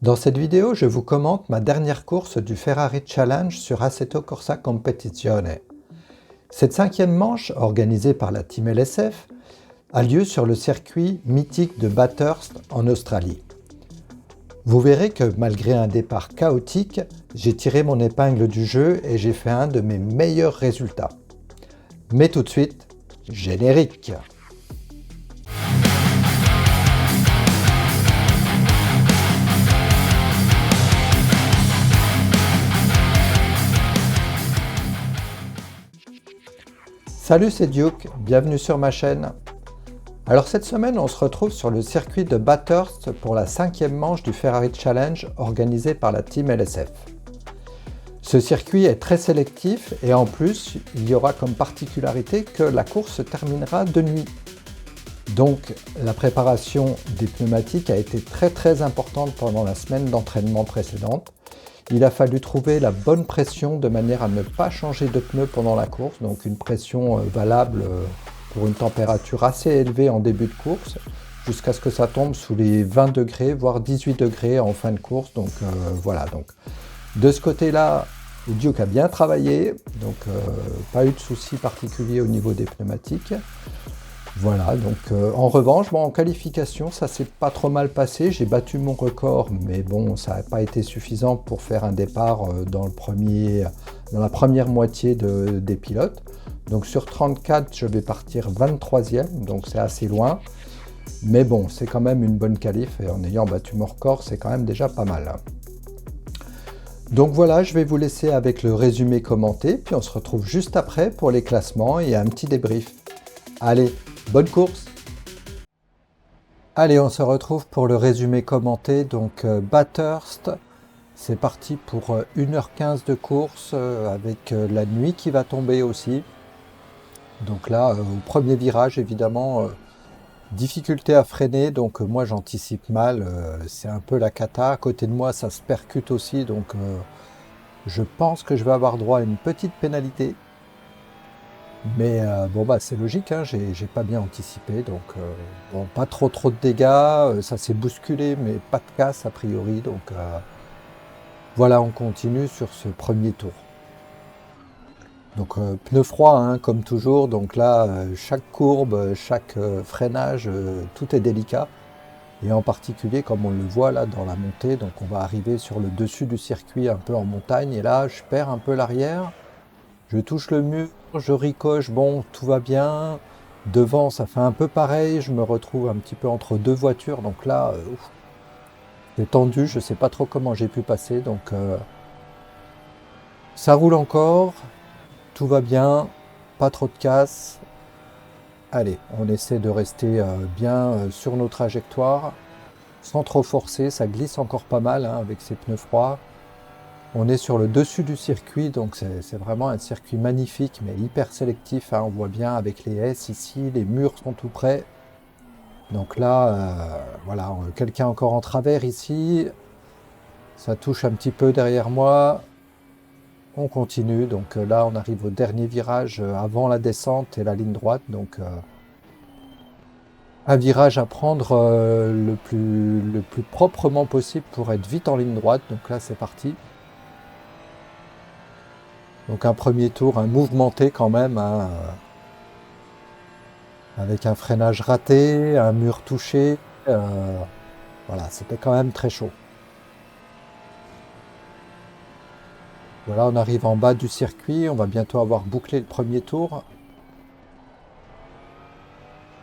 Dans cette vidéo, je vous commente ma dernière course du Ferrari Challenge sur Assetto Corsa Competizione. Cette cinquième manche, organisée par la Team LSF, a lieu sur le circuit mythique de Bathurst en Australie. Vous verrez que malgré un départ chaotique, j'ai tiré mon épingle du jeu et j'ai fait un de mes meilleurs résultats. Mais tout de suite, générique! Salut, c'est Duke, bienvenue sur ma chaîne. Alors cette semaine, on se retrouve sur le circuit de Bathurst pour la cinquième manche du Ferrari Challenge organisé par la Team LSF. Ce circuit est très sélectif et en plus, il y aura comme particularité que la course se terminera de nuit. Donc la préparation des pneumatiques a été très importante pendant la semaine d'entraînement précédente. Il a fallu trouver la bonne pression de manière à ne pas changer de pneu pendant la course, donc une pression valable pour une température assez élevée en début de course, jusqu'à ce que ça tombe sous les 20 degrés, voire 18 degrés en fin de course. Donc voilà, donc de ce côté-là, Duke a bien travaillé, donc pas eu de soucis particuliers au niveau des pneumatiques. Voilà, donc en revanche, en qualification, ça s'est pas trop mal passé. J'ai battu mon record, mais bon, ça n'a pas été suffisant pour faire un départ dans la première moitié des pilotes. Donc sur 34, je vais partir 23e, donc c'est assez loin. Mais bon, c'est quand même une bonne qualif et en ayant battu mon record, c'est quand même déjà pas mal. Donc voilà, je vais vous laisser avec le résumé commenté, puis on se retrouve juste après pour les classements et un petit débrief. Allez, bonne course! Allez, on se retrouve pour le résumé commenté. Donc Bathurst, c'est parti pour 1h15 de course avec la nuit qui va tomber aussi. Donc là, au premier virage, évidemment, difficulté à freiner. Donc moi, j'anticipe mal. C'est un peu la cata. À côté de moi, ça se percute aussi. Donc je pense que je vais avoir droit à une petite pénalité. Mais c'est logique, hein, j'ai pas bien anticipé, donc pas trop de dégâts, ça s'est bousculé, mais pas de casse a priori, donc voilà, on continue sur ce premier tour. Donc pneu froid, hein, comme toujours, donc là, chaque courbe, chaque freinage, tout est délicat, et en particulier, comme on le voit là dans la montée, donc on va arriver sur le dessus du circuit un peu en montagne, et là, je perds un peu l'arrière. Je touche le mur, je ricoche, bon, tout va bien. Devant, ça fait un peu pareil. Je me retrouve un petit peu entre deux voitures. Donc là, c'est tendu. Je ne sais pas trop comment j'ai pu passer. Donc, ça roule encore. Tout va bien. Pas trop de casse. Allez, on essaie de rester bien sur nos trajectoires. Sans trop forcer. Ça glisse encore pas mal hein, avec ces pneus froids. On est sur le dessus du circuit, donc c'est vraiment un circuit magnifique, mais hyper sélectif. Hein. On voit bien avec les S ici, les murs sont tout près. Donc là, voilà, quelqu'un encore en travers ici. Ça touche un petit peu derrière moi. On continue, donc là on arrive au dernier virage avant la descente et la ligne droite. Donc un virage à prendre le plus proprement possible pour être vite en ligne droite. Donc là c'est parti. Donc un premier tour, un mouvementé quand même, hein, avec un freinage raté, un mur touché. Voilà, c'était quand même très chaud. Voilà, on arrive en bas du circuit, on va bientôt avoir bouclé le premier tour.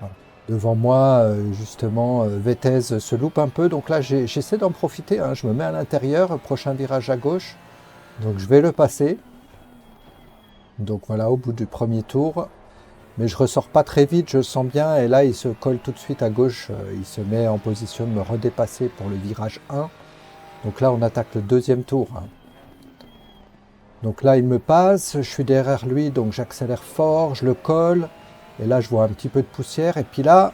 Voilà. Devant moi, justement, Vetez se loupe un peu, donc là j'essaie d'en profiter, hein, je me mets à l'intérieur, prochain virage à gauche, donc je vais le passer. Donc voilà, au bout du premier tour. Mais je ressors pas très vite, je le sens bien. Et là, il se colle tout de suite à gauche. Il se met en position de me redépasser pour le virage 1. Donc là, on attaque le deuxième tour. Donc là, il me passe. Je suis derrière lui, donc j'accélère fort. Je le colle. Et là, je vois un petit peu de poussière. Et puis là,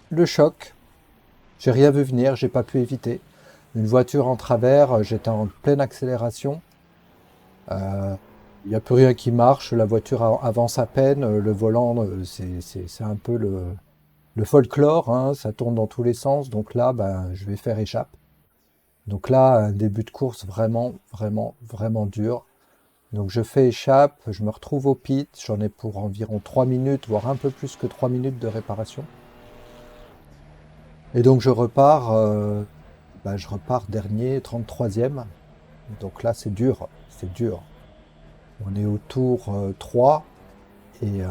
le choc. J'ai rien vu venir, j'ai pas pu éviter. Une voiture en travers, j'étais en pleine accélération. Il n'y a plus rien qui marche, la voiture avance à peine, le volant, c'est un peu le folklore, hein, ça tourne dans tous les sens, donc là, ben, je vais faire échappe. Donc là, un début de course vraiment, vraiment, vraiment dur. Donc je fais échappe, je me retrouve au pit, j'en ai pour environ 3 minutes, voire un peu plus que 3 minutes de réparation. Et donc je repars dernier, 33e. Donc là, c'est dur, c'est dur. On est au tour 3 et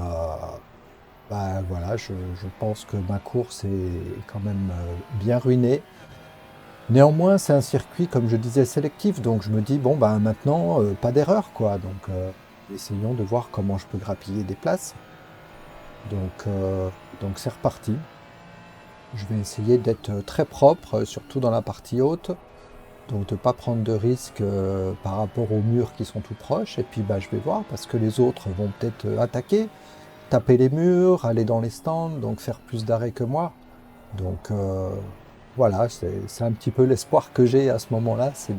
bah, voilà, je pense que ma course est quand même bien ruinée. Néanmoins, c'est un circuit, comme je disais, sélectif, donc je me dis, bon, bah maintenant, pas d'erreur, quoi. Donc, essayons de voir comment je peux grappiller des places. Donc, donc c'est reparti. Je vais essayer d'être très propre, surtout dans la partie haute, donc de ne pas prendre de risques par rapport aux murs qui sont tout proches. Et puis, bah, je vais voir, parce que les autres vont peut-être attaquer, taper les murs, aller dans les stands, donc faire plus d'arrêts que moi. Donc, voilà, c'est un petit peu l'espoir que j'ai à ce moment-là, c'est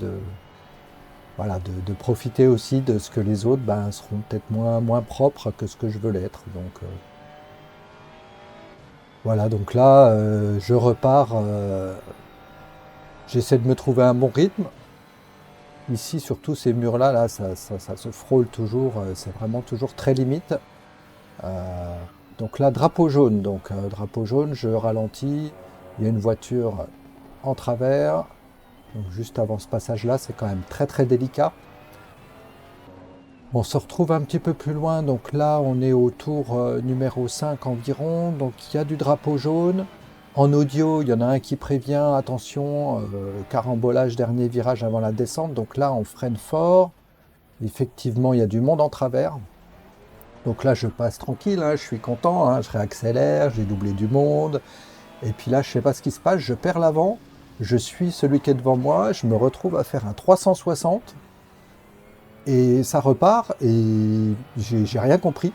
voilà, de profiter aussi de ce que les autres ben, seront peut-être moins propres que ce que je veux l'être. Donc voilà, donc là, je repars, j'essaie de me trouver un bon rythme. Ici, surtout ces murs-là, là, ça se frôle toujours, c'est vraiment toujours très limite. Euh, donc là, drapeau jaune, drapeau jaune, je ralentis, il y a une voiture en travers. Donc juste avant ce passage-là, c'est quand même très très délicat. On se retrouve un petit peu plus loin, donc là on est au tour numéro 5 environ, donc il y a du drapeau jaune. En audio, il y en a un qui prévient, attention, carambolage, dernier virage avant la descente, donc là on freine fort. Effectivement, il y a du monde en travers. Donc là je passe tranquille, hein, je suis content, hein, je réaccélère, j'ai doublé du monde. Et puis là je sais pas ce qui se passe, je perds l'avant. Je suis celui qui est devant moi, je me retrouve à faire un 360 et ça repart et j'ai rien compris.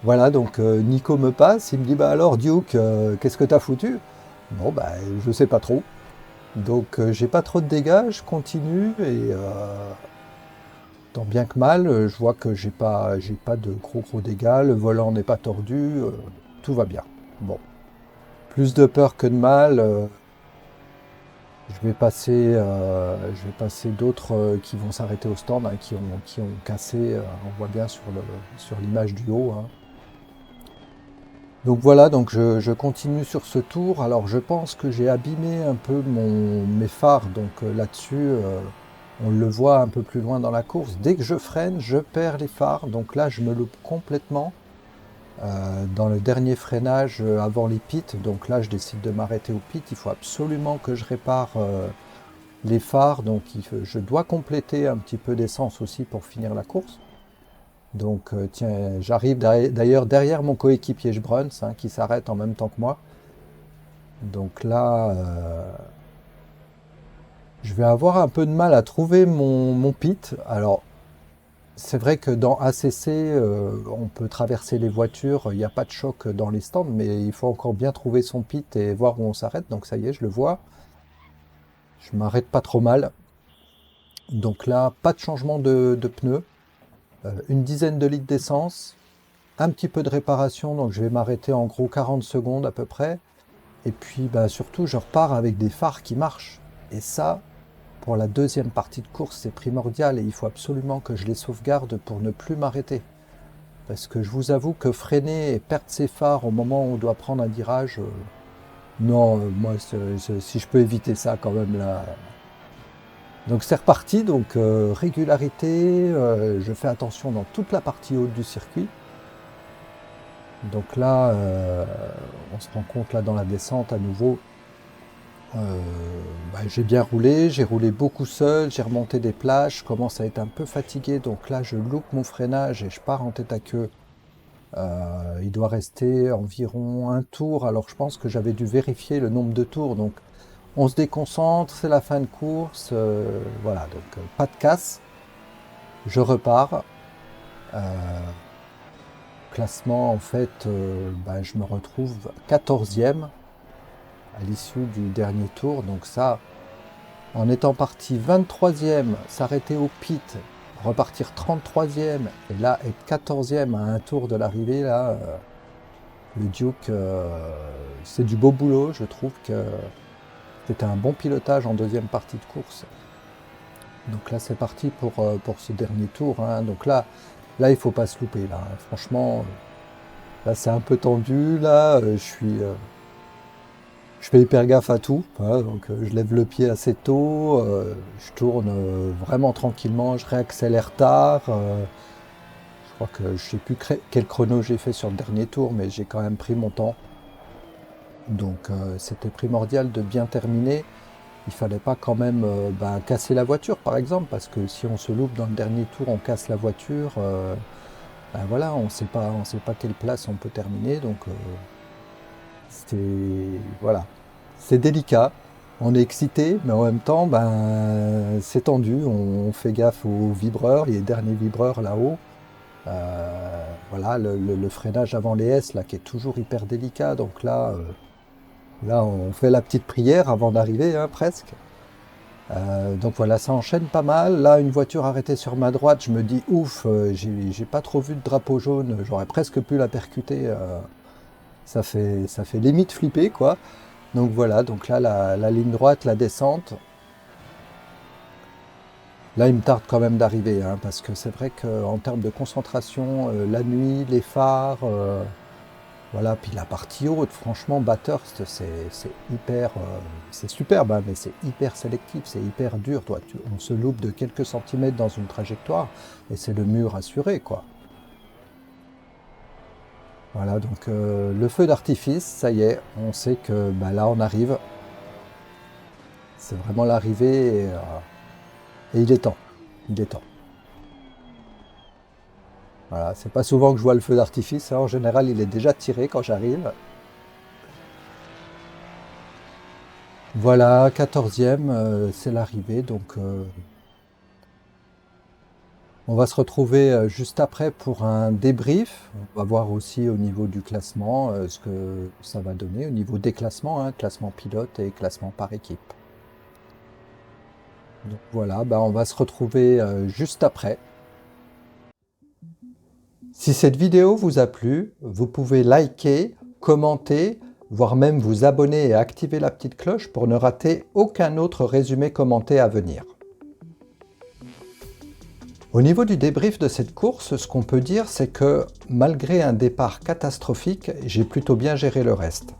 Voilà, donc Nico me passe, il me dit bah alors Duke, qu'est-ce que t'as foutu? Bon bah je sais pas trop. Donc j'ai pas trop de dégâts, je continue et tant bien que mal, je vois que j'ai pas de gros dégâts, le volant n'est pas tordu, tout va bien. Bon, plus de peur que de mal. Je vais passer d'autres qui vont s'arrêter au stand, hein, qui ont cassé, on voit bien sur l'image du haut, hein. Donc voilà, donc je continue sur ce tour. Alors je pense que j'ai abîmé un peu mes phares, donc là-dessus, on le voit un peu plus loin dans la course. Dès que je freine, je perds les phares, donc là je me loupe complètement. Dans le dernier freinage avant les pits, donc là je décide de m'arrêter au pit, il faut absolument que je répare les phares, donc je dois compléter un petit peu d'essence aussi pour finir la course. Donc tiens, j'arrive d'ailleurs derrière mon coéquipier Bruns, hein, qui s'arrête en même temps que moi. Donc là, je vais avoir un peu de mal à trouver mon pit. Alors, c'est vrai que dans ACC, on peut traverser les voitures, il n'y a pas de choc dans les stands, mais il faut encore bien trouver son pit et voir où on s'arrête. Donc ça y est, je le vois. Je m'arrête pas trop mal. Donc là, pas de changement de pneus. Une dizaine de litres d'essence. Un petit peu de réparation, donc je vais m'arrêter en gros 40 secondes à peu près. Et puis bah, surtout, je repars avec des phares qui marchent. Et ça, pour la deuxième partie de course, c'est primordial et il faut absolument que je les sauvegarde pour ne plus m'arrêter. Parce que je vous avoue que freiner et perdre ses phares au moment où on doit prendre un virage, non, moi, si je peux éviter ça quand même là. Donc c'est reparti, donc régularité, je fais attention dans toute la partie haute du circuit. Donc là, on se rend compte là dans la descente à nouveau, j'ai bien roulé, j'ai roulé beaucoup seul, j'ai remonté des plages, je commence à être un peu fatigué, donc là je loupe mon freinage et je pars en tête à queue. Il doit rester environ un tour, alors je pense que j'avais dû vérifier le nombre de tours, donc on se déconcentre, c'est la fin de course, voilà, donc pas de casse, je repars. Classement en fait, je me retrouve 14e à l'issue du dernier tour, donc ça, en étant parti 23e, s'arrêter au pit, repartir 33e, et là être 14e à un tour de l'arrivée, là, Le Duke, c'est du beau boulot. Je trouve que c'était un bon pilotage en deuxième partie de course. Donc là, c'est parti pour ce dernier tour, hein. Donc là, il faut pas se louper. Là, hein. Franchement, là, c'est un peu tendu. Là, je fais hyper gaffe à tout, hein. Donc, je lève le pied assez tôt. Je tourne vraiment tranquillement. Je réaccélère tard. Je crois que je sais plus quel chrono j'ai fait sur le dernier tour, mais j'ai quand même pris mon temps. Donc, c'était primordial de bien terminer. Il fallait pas quand même casser la voiture, par exemple, parce que si on se loupe dans le dernier tour, on casse la voiture. Voilà, on sait pas quelle place on peut terminer. Donc, voilà, c'est délicat. On est excité, mais en même temps, c'est tendu. On fait gaffe aux vibreurs, les derniers vibreurs là-haut. Voilà, le freinage avant les S, là, qui est toujours hyper délicat. Donc là, on fait la petite prière avant d'arriver, hein, presque. Donc voilà, ça enchaîne pas mal. Là, une voiture arrêtée sur ma droite, je me dis ouf, j'ai pas trop vu de drapeau jaune, j'aurais presque pu la percuter. Ça fait limite flipper, quoi. Donc voilà, donc là, la ligne droite, la descente. Là, il me tarde quand même d'arriver, hein, parce que c'est vrai qu'en termes de concentration, la nuit, les phares, voilà, puis la partie haute, franchement, Bathurst, c'est hyper, c'est superbe, hein, mais c'est hyper sélectif, c'est hyper dur. On se loupe de quelques centimètres dans une trajectoire, et c'est le mur assuré, quoi. Voilà, donc le feu d'artifice, ça y est, on sait que là, on arrive. C'est vraiment l'arrivée, et il est temps. Il est temps. Voilà, c'est pas souvent que je vois le feu d'artifice, hein. En général, il est déjà tiré quand j'arrive. Voilà, 14e, c'est l'arrivée, donc on va se retrouver juste après pour un débrief. On va voir aussi au niveau du classement ce que ça va donner, au niveau des classements, hein, classement pilote et classement par équipe. Donc voilà, on va se retrouver juste après. Si cette vidéo vous a plu, vous pouvez liker, commenter, voire même vous abonner et activer la petite cloche pour ne rater aucun autre résumé commenté à venir. Au niveau du débrief de cette course, ce qu'on peut dire, c'est que malgré un départ catastrophique, j'ai plutôt bien géré le reste.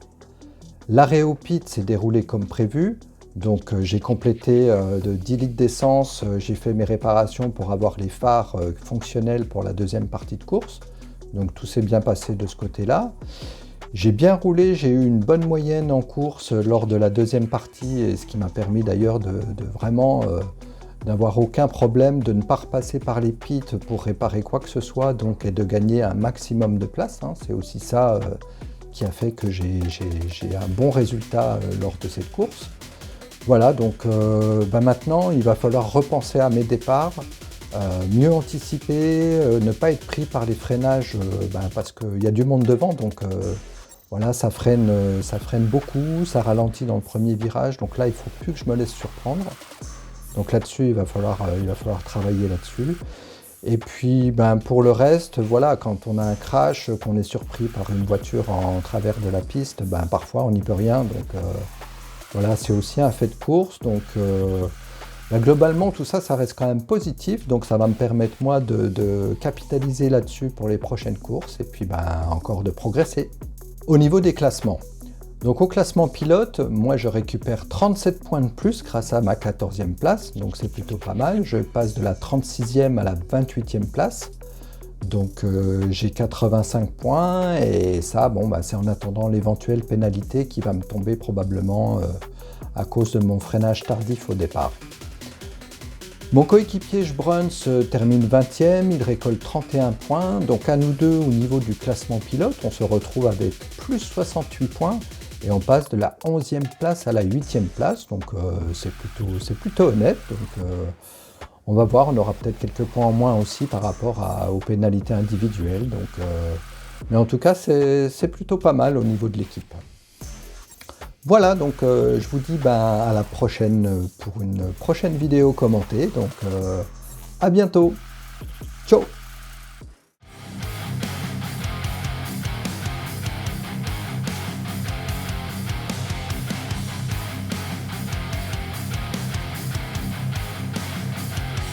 L'arrêt au pit s'est déroulé comme prévu, donc j'ai complété de 10 litres d'essence, j'ai fait mes réparations pour avoir les phares fonctionnels pour la deuxième partie de course, donc tout s'est bien passé de ce côté-là. J'ai bien roulé, j'ai eu une bonne moyenne en course lors de la deuxième partie, et ce qui m'a permis d'ailleurs de vraiment d'avoir aucun problème, de ne pas repasser par les pits pour réparer quoi que ce soit, donc, et de gagner un maximum de place, hein. C'est aussi ça qui a fait que j'ai un bon résultat lors de cette course. Voilà, donc maintenant, il va falloir repenser à mes départs, mieux anticiper, ne pas être pris par les freinages, parce qu'il y a du monde devant, donc voilà, ça freine beaucoup, ça ralentit dans le premier virage, donc là, il ne faut plus que je me laisse surprendre. Donc là-dessus, il va falloir travailler là-dessus. Et puis pour le reste, voilà, quand on a un crash, qu'on est surpris par une voiture en travers de la piste, parfois on n'y peut rien. Donc voilà, c'est aussi un fait de course. Donc globalement, tout ça, ça reste quand même positif. Donc ça va me permettre moi de capitaliser là-dessus pour les prochaines courses et puis encore de progresser. Au niveau des classements. Donc au classement pilote, moi je récupère 37 points de plus grâce à ma 14e place, donc c'est plutôt pas mal. Je passe de la 36e à la 28e place, donc j'ai 85 points et ça, c'est en attendant l'éventuelle pénalité qui va me tomber probablement à cause de mon freinage tardif au départ. Mon coéquipier Bruns termine 20e, il récolte 31 points, donc à nous deux au niveau du classement pilote, on se retrouve avec plus 68 points. Et on passe de la 11e place à la 8e place, donc c'est plutôt honnête. Donc on va voir, on aura peut-être quelques points en moins aussi par rapport aux pénalités individuelles. Donc, mais en tout cas, c'est plutôt pas mal au niveau de l'équipe. Voilà, donc je vous dis à la prochaine pour une prochaine vidéo commentée. Donc à bientôt. Ciao.